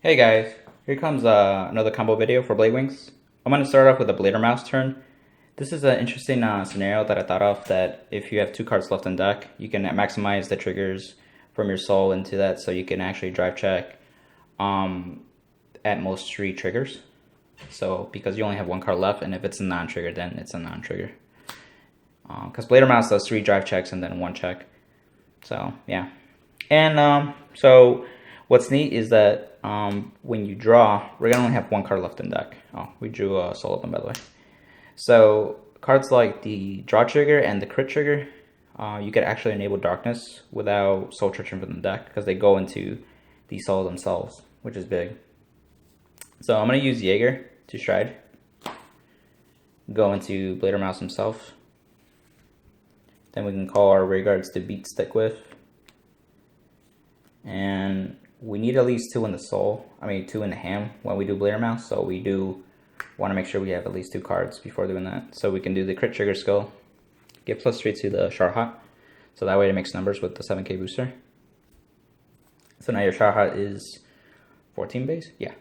Hey guys, here comes another combo video for Blade Wings. I'm going to start off with a Blader Mouse turn. This is an interesting scenario that I thought of, that if you have 2 cards left on deck, you can maximize the triggers from your soul into that, so you can actually drive check at most 3 triggers. So because you only have 1 card left, and if it's a non-trigger, then it's a non-trigger. Because Blader Mouse does 3 drive checks and then 1 check. So yeah. And so what's neat is that when you draw, we're going to only have 1 card left in deck. Oh, we drew a soul open, by the way. So cards like the draw trigger and the crit trigger, you could actually enable darkness without soul searching from the deck, because they go into the soul themselves, which is big. So I'm going to use Jaeger to stride. Go into Blader Mouse himself. Then we can call our rearguards to beat stick with. And we need at least 2 in the soul, 2 in the hand when we do Blader Mouse, so we do want to make sure we have at least 2 cards before doing that. So we can do the crit trigger skill, give +3 to the Char Hot, so that way it makes numbers with the 7k booster. So now your Char Hot is 14 base? Yeah.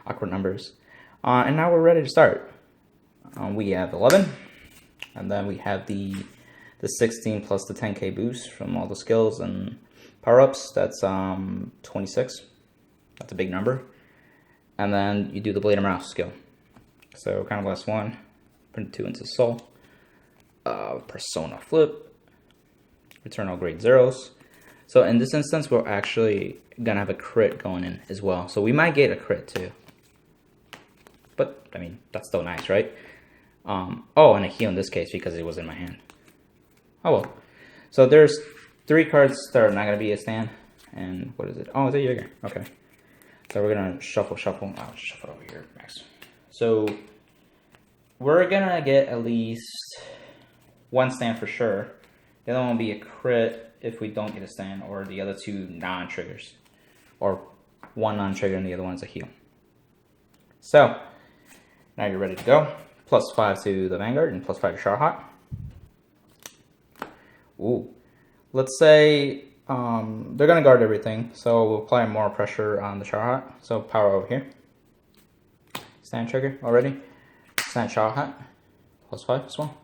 Awkward numbers. And now we're ready to start. We have 11, and then we have the 16 plus the 10k boost from all the skills and power-ups. That's 26. That's a big number. And then you do the Blader Mouse skill. So kind of last one. Put 2 into soul. Persona flip. Return all grade zeros. So in this instance, we're actually gonna have a crit going in as well. So we might get a crit too. But that's still nice, right? Oh, and a heal in this case because it was in my hand. Oh well. So there's 3 cards that are not going to be a stand. And what is it? Oh, it's a Jaeger. Okay. So we're going to shuffle. I'll shuffle over here, Max. So we're going to get at least 1 stand for sure. The other one will be a crit if we don't get a stand, or the other 2 non-triggers. Or 1 non-trigger and the other one's a heal. So now you're ready to go. +5 to the Vanguard and +5 to Char Hot. Ooh. Let's say they're going to guard everything, so we'll apply more pressure on the Char Hot. So power over here. Stand trigger already. Stand Char Hot. +5 as well.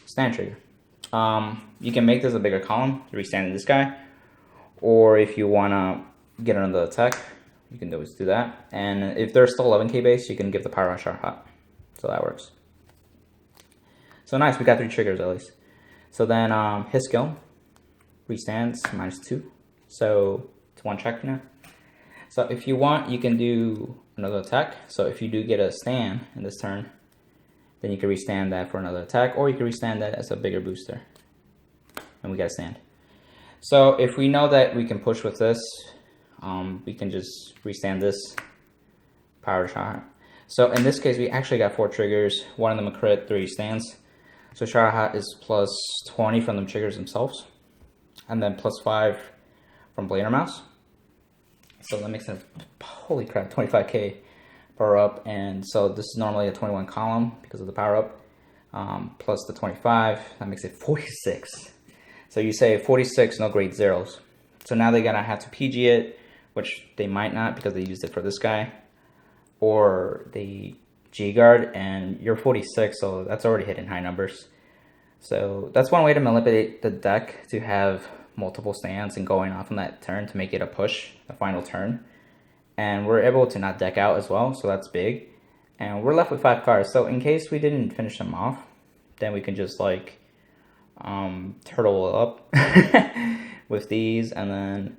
Stand trigger. You can make this a bigger column to restand this guy. Or if you want to get another attack, you can always do that. And if they're still 11k base, you can give the power on Char Hot. So that works. So nice, we got 3 triggers at least. So then his skill. Restands -2, so it's 1 check now. So if you want, you can do another attack. So if you do get a stand in this turn, then you can restand that for another attack, or you can restand that as a bigger booster. And we got a stand. So if we know that we can push with this, we can just restand this power shot. So in this case, we actually got 4 triggers, 1 of them a crit, 3 stands. So Char Hot is +20 from them triggers themselves. And then +5 from Blader Mouse. So that makes it, holy crap, 25k power up. And so this is normally a 21 column because of the power up. Plus the 25, that makes it 46. So you say 46, no grade zeros. So now they're gonna have to PG it, which they might not because they used it for this guy. Or they G-guard, and you're 46, so that's already hitting high numbers. So that's one way to manipulate the deck, to have multiple stands and going off on that turn to make it a push, the final turn. And we're able to not deck out as well, so that's big. And we're left with 5 cards, so in case we didn't finish them off, then we can just like turtle up with these, and then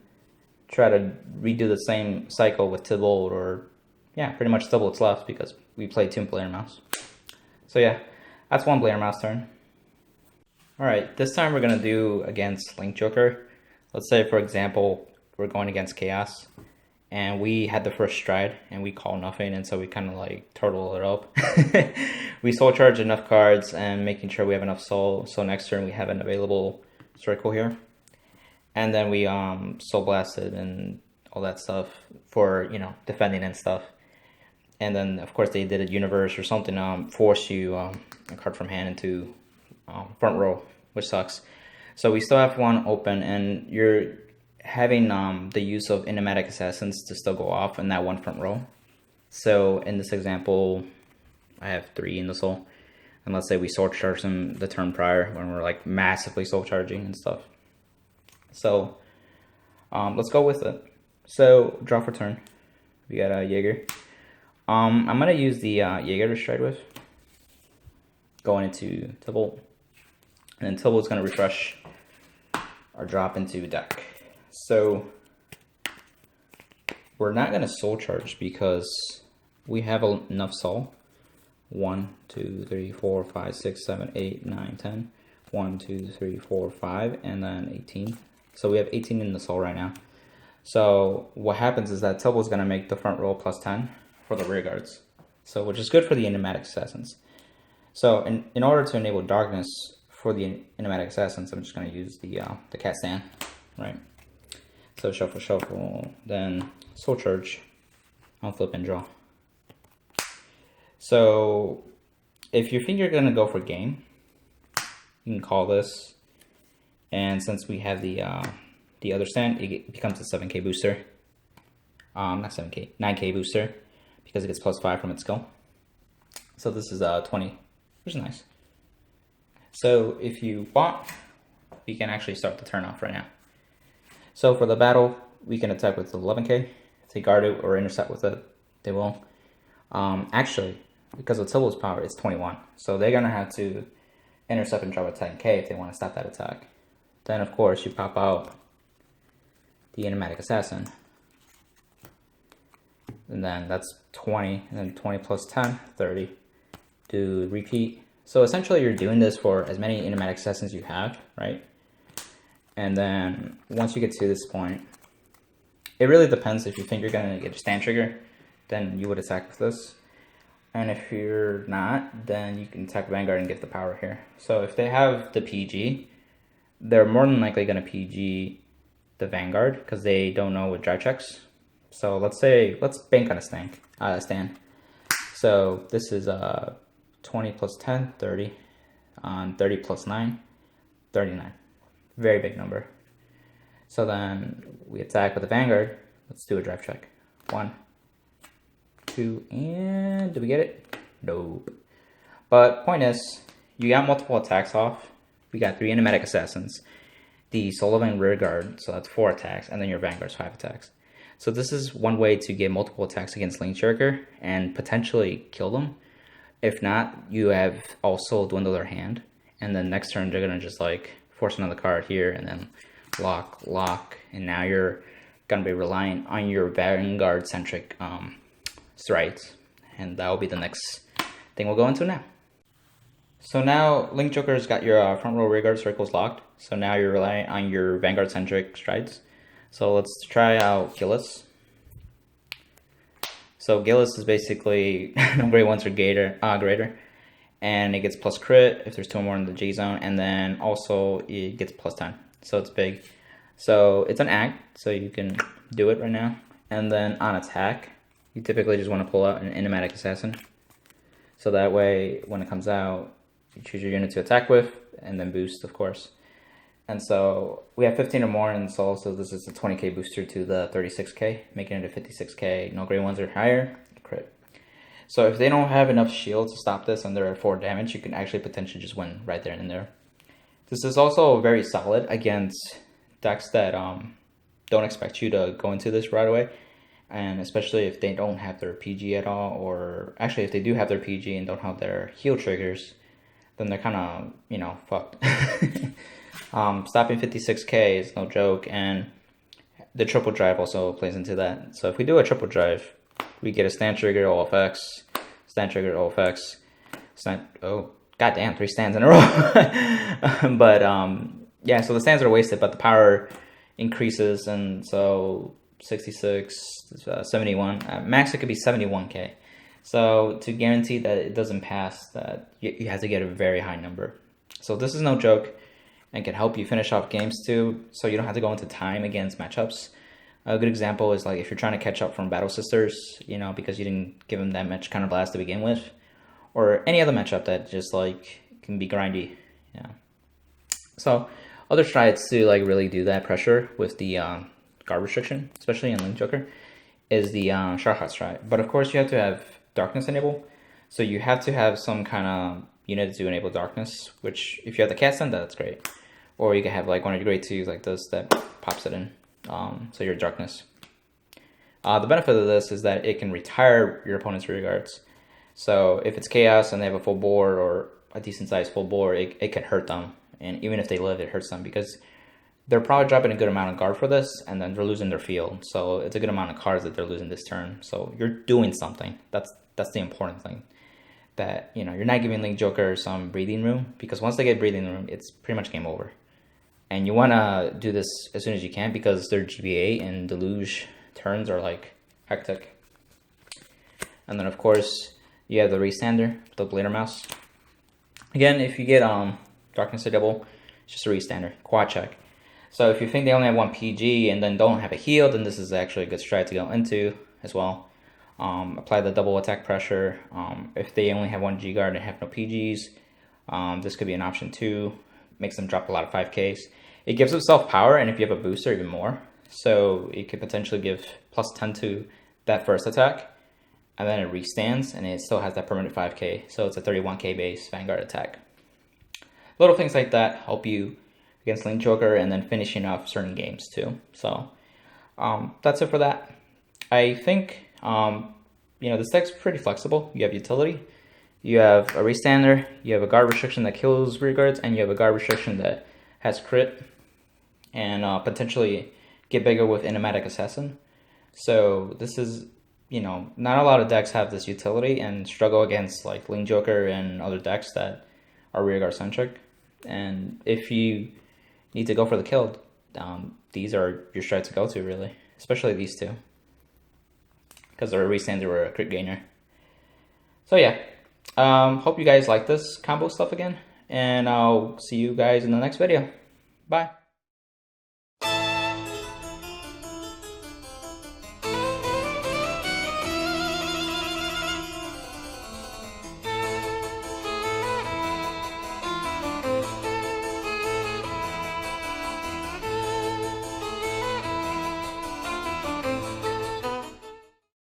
try to redo the same cycle with Tybalt, or yeah, pretty much double what's left because we played 2 Blader Mouse. So yeah, that's 1 Blader Mouse turn. Alright, this time we're going to do against Link Joker. Let's say, for example, we're going against Chaos, and we had the first stride, and we call nothing, and so we kind of like turtle it up. We soul charge enough cards, and making sure we have enough soul, so next turn we have an available circle here. And then we soul blasted and all that stuff for, defending and stuff. And then, of course, they did a universe or something, force you a card from hand into front row, which sucks. So we still have 1 open, and you're having the use of enigmatic assassins to still go off in that one front row. So in this example, I have 3 in the soul. And let's say we soul charge them the turn prior when we're like massively soul charging and stuff. So let's go with it. So draw for turn. We got a Jaeger. I'm gonna use the Jaeger to stride with. Going into Tibalt. And then Tibalt's gonna refresh or drop into deck. So we're not gonna soul charge because we have enough soul. 1, 2, 3, 4, 5, 6, 7, 8, 9, 10. 1, 2, 3, 4, 5, and then 18. So we have 18 in the soul right now. So what happens is that Tibble is going to make the front row plus 10 for the rear guards. So which is good for the enigmatic assassins. So in order to enable darkness for the enigmatic assassins, I'm just going to use the cat stand, right? So shuffle, then soul charge, unflip and draw. So if you think you're going to go for game, you can call this. And since we have the other stand, it becomes a 7k booster. Not 7k, 9k booster because it gets plus 5 from its skill. So this is 20, which is nice. So if you want, we can actually start the turn off right now. So for the battle, we can attack with the 11k. If they guard it or intercept with it, they will. Actually, because of Tibble's power, it's 21. So they're going to have to intercept and drop a 10k if they want to stop that attack. Then, of course, you pop out the enigmatic assassin. And then that's 20. And then 20 plus 10, 30. Do repeat. So essentially, you're doing this for as many enigmatic assassins you have, right? And then once you get to this point, it really depends. If you think you're going to get a stand trigger, then you would attack with this. And if you're not, then you can attack Vanguard and get the power here. So if they have the PG, they're more than likely going to PG the Vanguard because they don't know with drive checks. So let's bank on a stand. So this is 20 plus 10, 30. On 30 plus 9, 39. Very big number. So then we attack with the Vanguard. Let's do a drive check. 1, 2, and do we get it? Nope. But point is, you got multiple attacks off. We got 3 enigmatic assassins, the Sullivan rear guard, so that's 4 attacks, and then your Vanguard's 5 attacks. So this is one way to get multiple attacks against Lane Striker and potentially kill them. If not, you have also dwindled their hand, and then next turn they're gonna just like force another card here and then lock, and now you're gonna be relying on your Vanguard centric strides, and that will be the next thing we'll go into now. So now Link Joker's got your front row rear guard circles locked. So now you're relying on your Vanguard centric strides. So let's try out Gillis. So Gillis is basically no grade 1s or greater. And it gets plus crit if there's 2 or more in the G zone. And then also it gets plus 10. So it's big. So it's an act. So you can do it right now. And then on attack, you typically just want to pull out an enigmatic assassin. So that way, when it comes out, you choose your unit to attack with, and then boost, of course. And so we have 15 or more in soul, so this is a 20k booster to the 36k, making it a 56k. No grade 1s or higher, crit. So if they don't have enough shield to stop this and they're at 4 damage, you can actually potentially just win right there and there. This is also very solid against decks that don't expect you to go into this right away. And especially if they don't have their PG at all, or actually if they do have their PG and don't have their heal triggers, then they're kind of, fucked. Stopping 56k is no joke, and the triple drive also plays into that. So if we do a triple drive, we get a stand trigger, OFX, stand trigger, OFX, oh, goddamn, 3 stands in a row. But, yeah, so the stands are wasted, but the power increases, and so 66, 71, max it could be 71k. So to guarantee that it doesn't pass, that you have to get a very high number. So this is no joke and can help you finish off games too, so you don't have to go into time against matchups. A good example is like if you're trying to catch up from Battle Sisters, because you didn't give them that much counter blast to begin with, or any other matchup that just like can be grindy. Yeah. So other strides to like really do that pressure with the guard restriction, especially in Link Joker, is the Shard Hot Strike. But of course, you have to have darkness enabled. So you have to have some kind of unit to enable darkness, which if you have the cast on, that's great. Or you can have like one of your grade 2s like this that pops it in. So your darkness. The benefit of this is that it can retire your opponent's rear guards. So if it's chaos and they have a full board or a decent sized full board, it can hurt them. And even if they live, it hurts them because they're probably dropping a good amount of guard for this, and then they're losing their field. So it's a good amount of cards that they're losing this turn. So you're doing something. That's the important thing. That, you know, you're not giving Link Joker some breathing room, because once they get breathing room, it's pretty much game over. And you want to do this as soon as you can because their GBA and Deluge turns are like hectic. And then of course you have the Restander, the Blader Mouse. Again, if you get Darkness to double, it's just a Restander, quad check. So if you think they only have one PG and then don't have a heal, then this is actually a good strat to go into as well. Apply the double attack pressure. If they only have one G guard and have no PGs, this could be an option too. Makes them drop a lot of 5Ks. It gives itself power, and if you have a booster, even more. So it could potentially give plus 10 to that first attack, and then it restands, and it still has that permanent 5K. So it's a 31K base Vanguard attack. Little things like that help you against Link Joker, and then finishing off certain games too. So that's it for that. I think you know, this deck's pretty flexible. You have utility, you have a Restander, you have a guard restriction that kills rear guards, and you have a guard restriction that has crit and potentially get bigger with Enigmatic Assassin. So this is, you know, not a lot of decks have this utility and struggle against like Link Joker and other decks that are rear guard centric. And if you need to go for the kill, these are your strats to go to, really, especially these two, because they're a Restander or a crit gainer. So yeah, hope you guys like this combo stuff again, and I'll see you guys in the next video. Bye.